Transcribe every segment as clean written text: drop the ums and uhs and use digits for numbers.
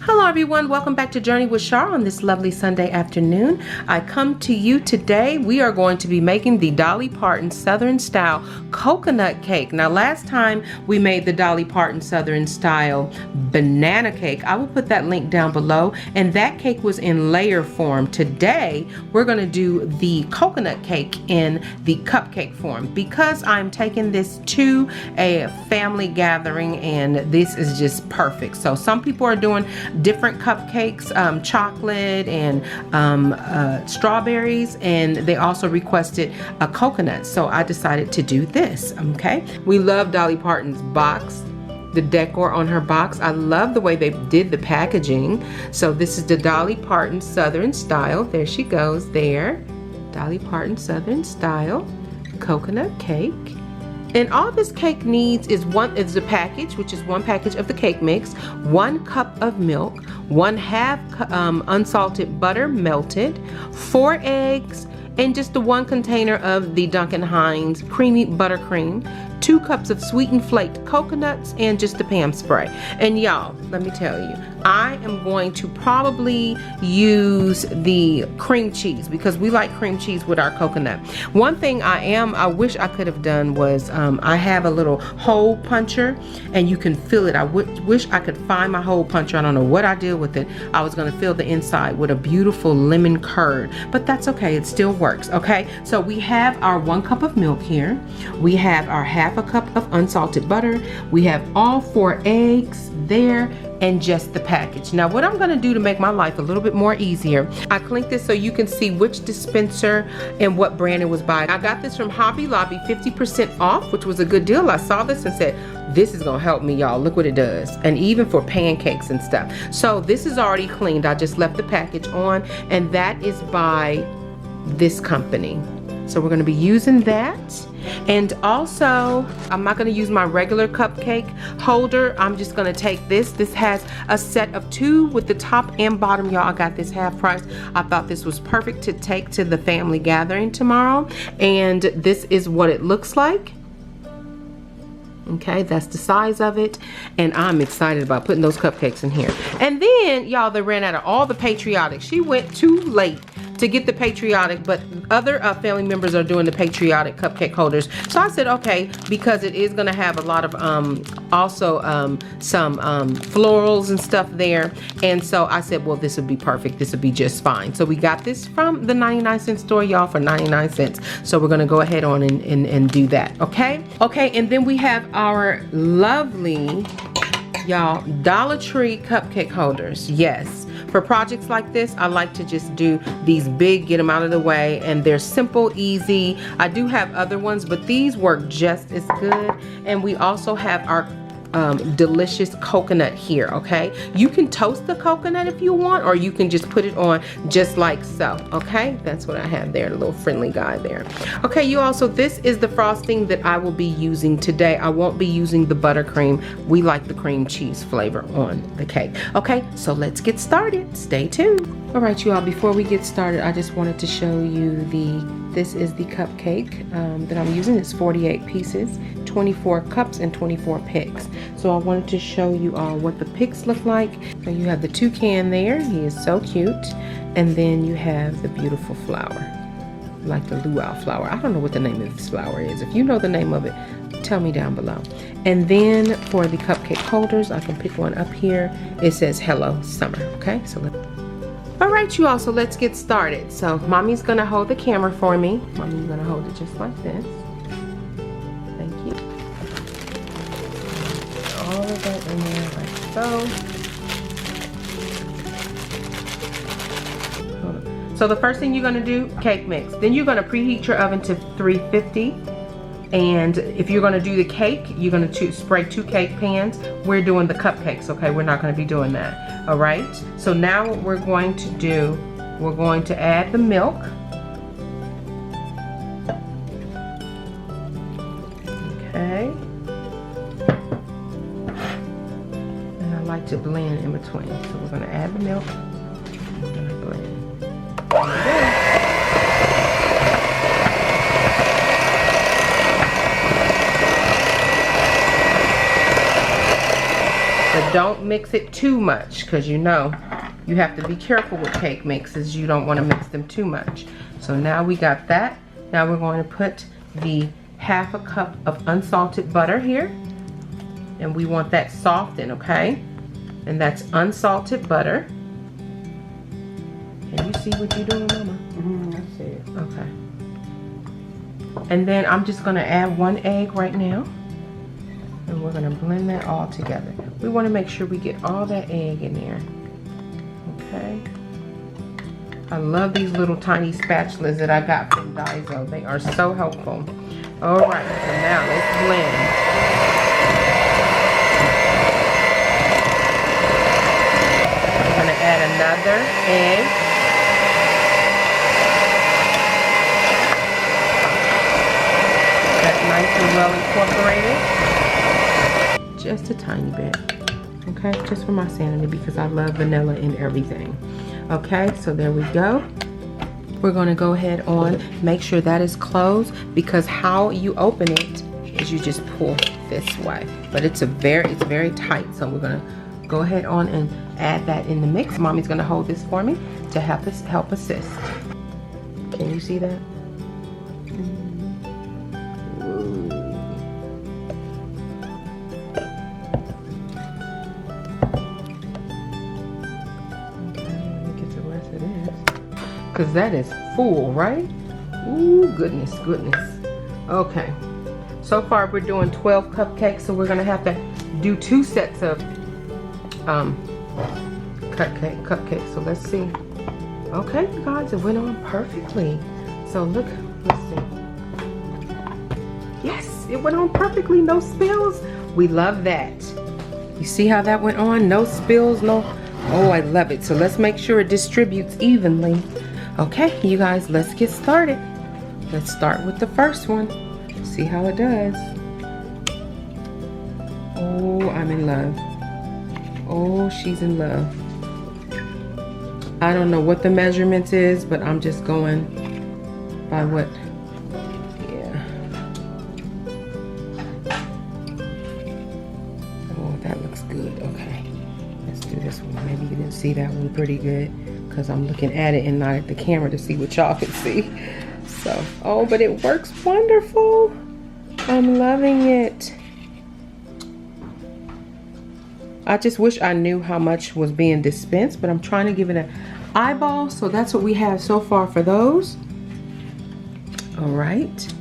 Hello everyone, welcome back to Journey with Char on this lovely Sunday afternoon. I come to you today. We are going to be making the Dolly Parton Southern Style Coconut Cake. Now last time we made the Dolly Parton Southern Style Banana Cake. I will put that link down below, and that cake was in layer form. Today we're going to do the coconut cake in the cupcake form because I'm taking this to a family gathering and this is just perfect. So some people are doing different cupcakes, chocolate and strawberries, and they also requested a coconut, so I decided to do this. Okay, we love Dolly Parton's box, the decor on her box. I love the way they did the packaging. So this is the Dolly Parton Southern Style. There she goes there. Dolly Parton Southern Style coconut cake. And all this cake needs is the package, which is one package of the cake mix, 1 cup of milk, 1/2 unsalted butter melted, 4 eggs, and just the 1 container of the Duncan Hines creamy buttercream, 2 cups of sweetened flaked coconuts, and just the Pam spray. And y'all, let me tell you, I am going to probably use the cream cheese because we like cream cheese with our coconut. One thing I wish I could have done was I have a little hole puncher and you can fill it. I wish I could find my hole puncher. I don't know what I did with it. I was going to fill the inside with a beautiful lemon curd, but that's okay. It still works. Okay, so we have our 1 cup of milk here. We have our 1/2 cup of unsalted butter. We have all 4 eggs there, and just the package. Now what I'm gonna do to make my life a little bit more easier, I clinked this so you can see which dispenser and what brand it was by. I got this from Hobby Lobby, 50% off, which was a good deal. I saw this and said, this is gonna help me, y'all. Look what it does. And even for pancakes and stuff. So this is already cleaned. I just left the package on, and that is by this company. So we're gonna be using that. And also, I'm not gonna use my regular cupcake holder. I'm just gonna take this. This has a set of 2 with the top and bottom, y'all. I got this half price. I thought this was perfect to take to the family gathering tomorrow. And this is what it looks like. Okay, that's the size of it, and I'm excited about putting those cupcakes in here. And then, y'all, they ran out of all the patriotic. She went too late to get the patriotic, but other family members are doing the patriotic cupcake holders. So I said, okay, because it is gonna have a lot of also some florals and stuff there. And so I said, well, this would be perfect. This would be just fine. So we got this from the 99-cent store, y'all, for 99 cents. So we're gonna go ahead on and do that, okay? Okay, and then we have our lovely, y'all, Dollar Tree cupcake holders. Yes. For projects like this, I like to just do these big, get them out of the way, and they're simple, easy. I do have other ones, but these work just as good. And we also have our delicious coconut here, okay? You can toast the coconut if you want, or you can just put it on just like so, okay? That's what I have there, a little friendly guy there. Okay, you also, this is the frosting that I will be using today. I won't be using the buttercream. We like the cream cheese flavor on the cake. Okay, so let's get started. Stay tuned. All right, you all, before we get started, I just wanted to show you this is the cupcake that I'm using. It's 48 pieces, 24 cups, and 24 picks. So I wanted to show you all what the picks look like. So you have the toucan there. He is so cute. And then you have the beautiful flower, like the luau flower. I don't know what the name of this flower is. If you know the name of it, tell me down below. And then for the cupcake holders, I can pick one up here. It says Hello Summer. Okay, so all right, you all, so let's get started. So mommy's gonna hold the camera for me. Mommy's gonna hold it just like this. Thank you. All of that in there like so. So the first thing you're gonna do, cake mix. Then you're gonna preheat your oven to 350. And if you're gonna do the cake, you're gonna spray 2 cake pans. We're doing the cupcakes, okay? We're not gonna be doing that, all right? So now what we're going to do, we're going to add the milk. Okay. And I like to blend in between. So we're gonna add the milk, we're gonna blend. There we go. don't mix it too much, because you know you have to be careful with cake mixes. You don't want to mix them too much. So now we got that. Now we're going to put the half a cup of unsalted butter here, and we want that softened, okay? And that's unsalted butter. Can you see what you're doing, Mama? I see it. Okay. And then I'm just gonna add 1 egg right now, and we're gonna blend that all together. We want to make sure we get all that egg in there. Okay. I love these little tiny spatulas that I got from Daiso. They are so helpful. All right, so now let's blend. We're gonna add another egg. That's nice and well incorporated. Just a tiny bit. Okay, just for my sanity, because I love vanilla in everything. Okay, so there we go. We're gonna go ahead on, make sure that is closed, because how you open it is you just pull this way. But it's very tight, so we're gonna go ahead on and add that in the mix. Mommy's gonna hold this for me to help assist. Can you see that? Because that is full, right? Ooh, goodness. Okay, so far we're doing 12 cupcakes, so we're gonna have to do 2 sets of cupcakes. So let's see. Okay, you guys, it went on perfectly. So look, let's see. Yes, it went on perfectly, no spills. We love that. You see how that went on? No spills, no. Oh, I love it. So let's make sure it distributes evenly. Okay, you guys, let's get started. Let's start with the first one. See how it does. Oh, I'm in love. Oh, she's in love. I don't know what the measurements is, but I'm just going by what, yeah. Oh, that looks good. Okay, let's do this one. Maybe you didn't see that one pretty good, because I'm looking at it and not at the camera to see what y'all can see. So, oh, but it works wonderful. I'm loving it. I just wish I knew how much was being dispensed, but I'm trying to give it an eyeball. So that's what we have so far for those. All right.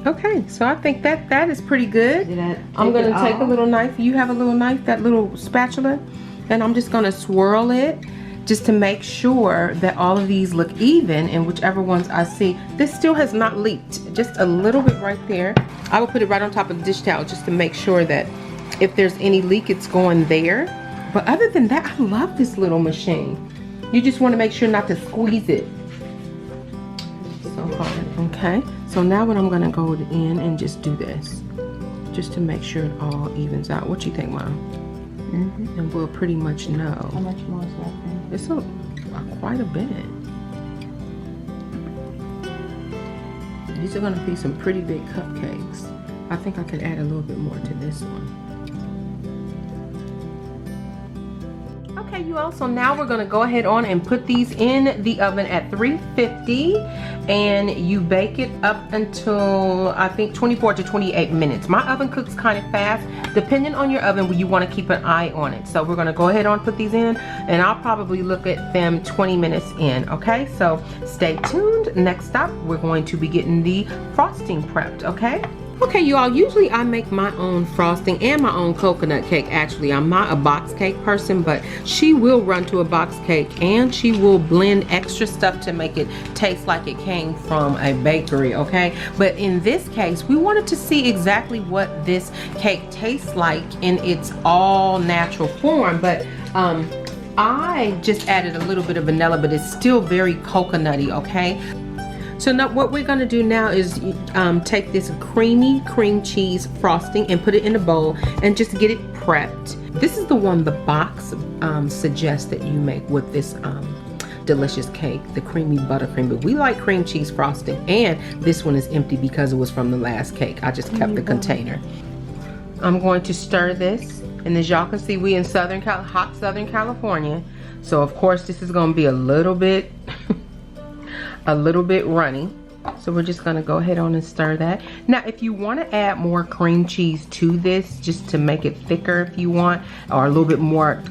Okay, so I think that is pretty good. I'm gonna take a little knife. You have a little knife, that little spatula, and I'm just gonna swirl it just to make sure that all of these look even, and whichever ones I see. This still has not leaked, just a little bit right there. I will put it right on top of the dish towel just to make sure that if there's any leak, it's going there. But other than that, I love this little machine. You just want to make sure not to squeeze it so hard. Okay, so now what I'm gonna go in and just do this, just to make sure it all evens out. What you think, Mom? And we'll pretty much know. How much more is left in? It's quite a bit. These are gonna be some pretty big cupcakes. I think I could add a little bit more to this one. Okay, you all, so now we're gonna go ahead on and put these in the oven at 350, and you bake it up until I think 24 to 28 minutes. My oven cooks kind of fast, depending on your oven, you want to keep an eye on it. So we're gonna go ahead on put these in, and I'll probably look at them 20 minutes in. Okay, so stay tuned. Next up, we're going to be getting the frosting prepped. Okay. Okay, you all, usually I make my own frosting and my own coconut cake. Actually, I'm not a box cake person, but she will run to a box cake and she will blend extra stuff to make it taste like it came from a bakery, okay? But in this case, we wanted to see exactly what this cake tastes like in its all natural form. But I just added a little bit of vanilla, but it's still very coconutty, okay? So now what we're gonna do now is take this creamy cream cheese frosting and put it in a bowl and just get it prepped. This is the one the box suggests that you make with this delicious cake, the creamy buttercream. But we like cream cheese frosting, and this one is empty because it was from the last cake. I just kept the container. I'm going to stir this, and as y'all can see, we in hot Southern California, so of course this is going to be a little bit runny. So we're just gonna go ahead on and stir that. Now, if you want to add more cream cheese to this, just to make it thicker if you want, or a little bit more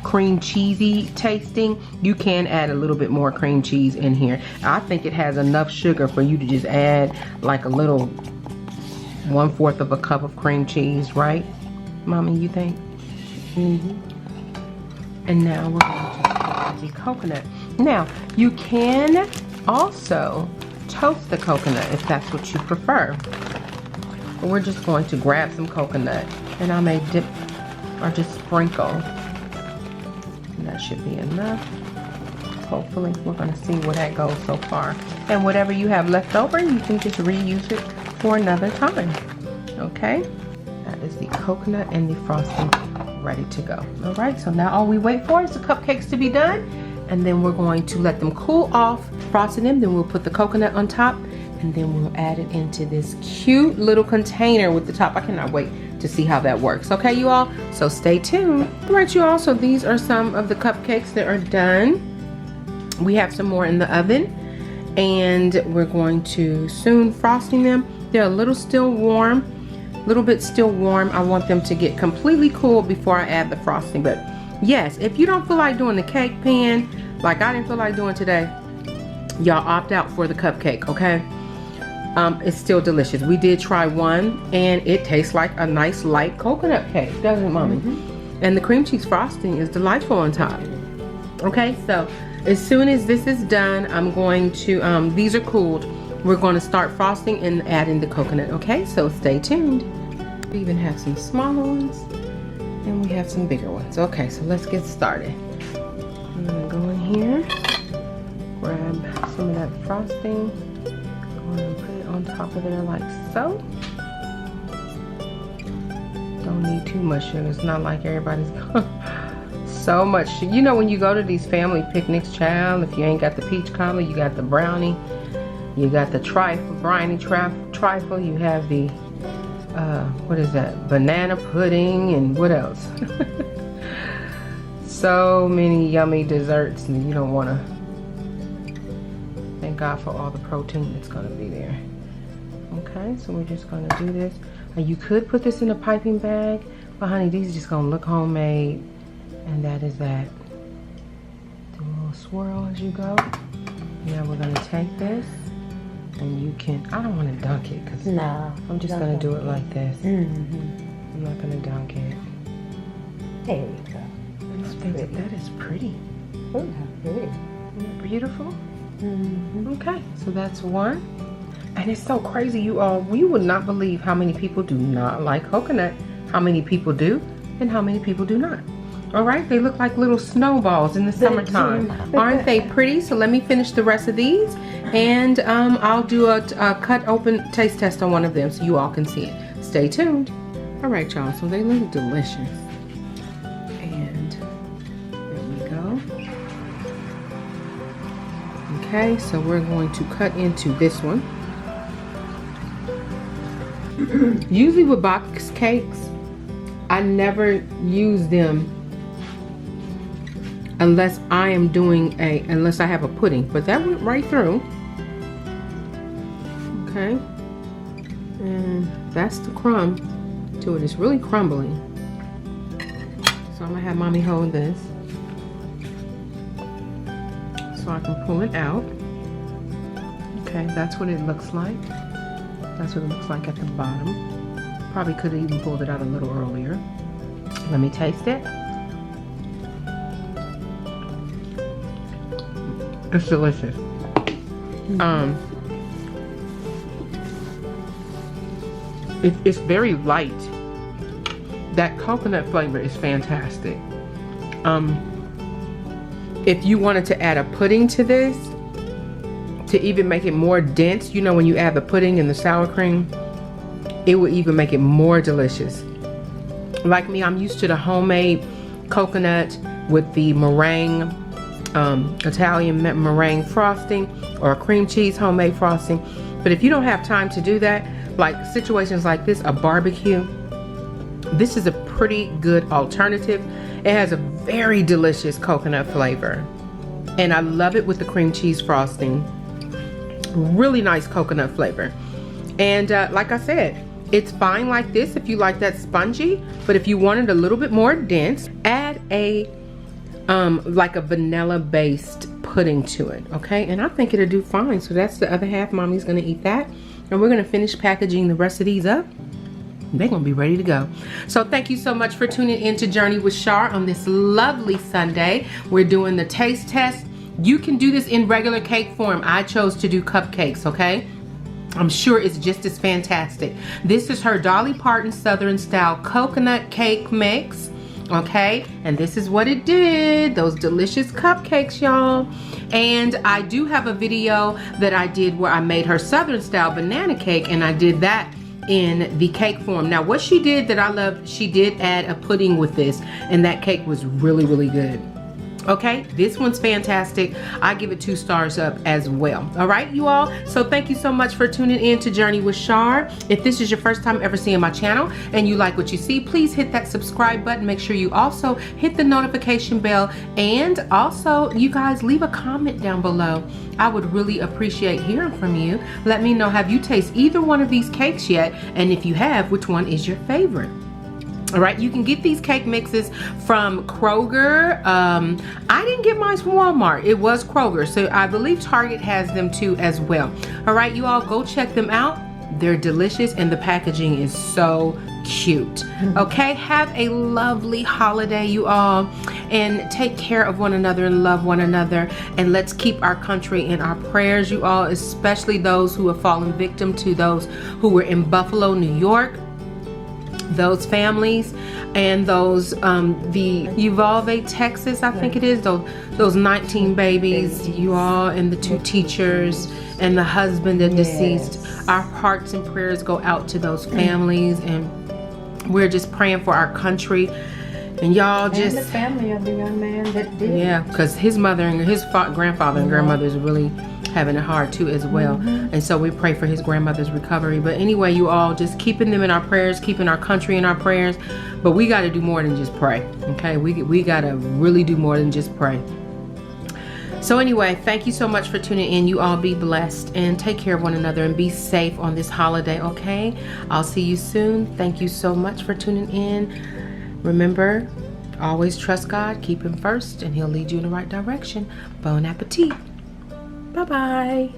cream cheesy tasting, you can add a little bit more cream cheese in here. I think it has enough sugar for you to just add like a little 1/4 of a cup of cream cheese, right, Mommy, you think? And now we're going to add the coconut. Now, you can also toast the coconut if that's what you prefer. But we're just going to grab some coconut, and I may dip or just sprinkle. And that should be enough. Hopefully, we're going to see where that goes so far. And whatever you have left over, you can just reuse it for another time. Okay? That is the coconut and the frosting ready to go. All right, so now all we wait for is the cupcakes to be done. And then we're going to let them cool off, frosting them, then we'll put the coconut on top, and then we'll add it into this cute little container with the top. I cannot wait to see how that works. Okay, you all? So stay tuned. All right, you all, so these are some of the cupcakes that are done. We have some more in the oven, and we're going to soon frosting them. They're a little still warm, a little bit still warm. I want them to get completely cool before I add the frosting, but yes, if you don't feel like doing the cake pan, like I didn't feel like doing today, y'all opt out for the cupcake, okay? It's still delicious. We did try one, and it tastes like a nice light coconut cake, doesn't it, Mommy? And the cream cheese frosting is delightful on top. Okay, so as soon as this is done, I'm going to, these are cooled. We're going to start frosting and adding the coconut, okay? So stay tuned. We even have some smaller ones. And we have some bigger ones. Okay, so let's get started. I'm gonna go in here, grab some of that frosting, go ahead and put it on top of there like so. Don't need too much sugar. It's not like everybody's so much sugar. You know, when you go to these family picnics, child, if you ain't got the peach cobbler, you got the brownie, you got the briny trifle, you have the what is that, banana pudding, and what else? So many yummy desserts, and you don't want to. Thank God for all the protein that's going to be there. Okay, so we're just going to do this. You could put this in a piping bag, but honey, these are just going to look homemade, and that is that. Do a little swirl as you go. Now we're going to take this, and you can, I don't want to dunk it, because no, I'm just going to do it like this. I'm not going to dunk it. There you go. I think that is pretty. Oh, how pretty. Isn't it beautiful? Okay, so that's one. And it's so crazy, you all. You would not believe how many people do not like coconut, how many people do, and how many people do not. All right, they look like little snowballs in the summertime. Aren't they pretty? So let me finish the rest of these, and I'll do a cut open taste test on one of them so you all can see it. Stay tuned. All right, y'all, so they look delicious. And there we go. Okay, so we're going to cut into this one. Usually with box cakes, I never use them unless I am doing unless I have a pudding, but that went right through. Okay, and that's the crumb to it. It's really crumbling. So I'm gonna have Mommy hold this so I can pull it out. Okay, that's what it looks like. That's what it looks like at the bottom. Probably could have even pulled it out a little earlier. Let me taste it. It's delicious. It's very light. That coconut flavor is fantastic. If you wanted to add a pudding to this, to even make it more dense, you know, when you add the pudding and the sour cream, it would even make it more delicious. Like me, I'm used to the homemade coconut with the meringue Italian meringue frosting or cream cheese homemade frosting. But if you don't have time to do that, like situations like this, a barbecue, this is a pretty good alternative. It has a very delicious coconut flavor, and I love it with the cream cheese frosting. Really nice coconut flavor. And like I said, it's fine like this if you like that spongy, but if you want it a little bit more dense, add a like a vanilla based pudding to it, okay? And I think it'll do fine. So that's the other half. Mommy's gonna eat that, and we're gonna finish packaging the rest of these up. They're gonna be ready to go. So thank you so much for tuning in to Journey with Shar on this lovely Sunday. We're doing the taste test. You can do this in regular cake form. I chose to do cupcakes, okay? I'm sure it's just as fantastic. This is her Dolly Parton Southern Style Coconut Cake Mix, okay? And this is what it did. Those delicious cupcakes, y'all. And I do have a video that I did where I made her Southern Style banana cake, and I did that in the cake form. Now what she did that I love, she did add a pudding with this, and that cake was really, really good. Okay, this one's fantastic. I give it 2 stars up as well. All right, you all. So thank you so much for tuning in to Journey with Shar. If this is your first time ever seeing my channel and you like what you see, please hit that subscribe button. Make sure you also hit the notification bell, and also you guys leave a comment down below. I would really appreciate hearing from you. Let me know, have you tasted either one of these cakes yet? And if you have, which one is your favorite? All right, you can get these cake mixes from Kroger. I didn't get mine from Walmart. It was Kroger. So I believe Target has them too as well. All right, you all go check them out. They're delicious, and the packaging is so cute. Okay, have a lovely holiday, you all, and take care of one another and love one another. And let's keep our country in our prayers, you all, especially those who have fallen victim to those who were in Buffalo, New York. Those families, and those the Uvalde, Texas, I think it is, those 19 babies, you all, and the 2 teachers and the husband that deceased. Our hearts and prayers go out to those families, and we're just praying for our country. And y'all just, and the family of the young man that did. Yeah, because his mother and his grandfather and grandmother is really having it hard too as well. And so we pray for his grandmother's recovery. But anyway, you all, just keeping them in our prayers, keeping our country in our prayers. But we got to do more than just pray, okay? We got to really do more than just pray. So anyway, thank you so much for tuning in. You all be blessed and take care of one another and be safe on this holiday, okay? I'll see you soon. Thank you so much for tuning in. Remember, always trust God, keep Him first, and He'll lead you in the right direction. Bon appetit. Bye-bye.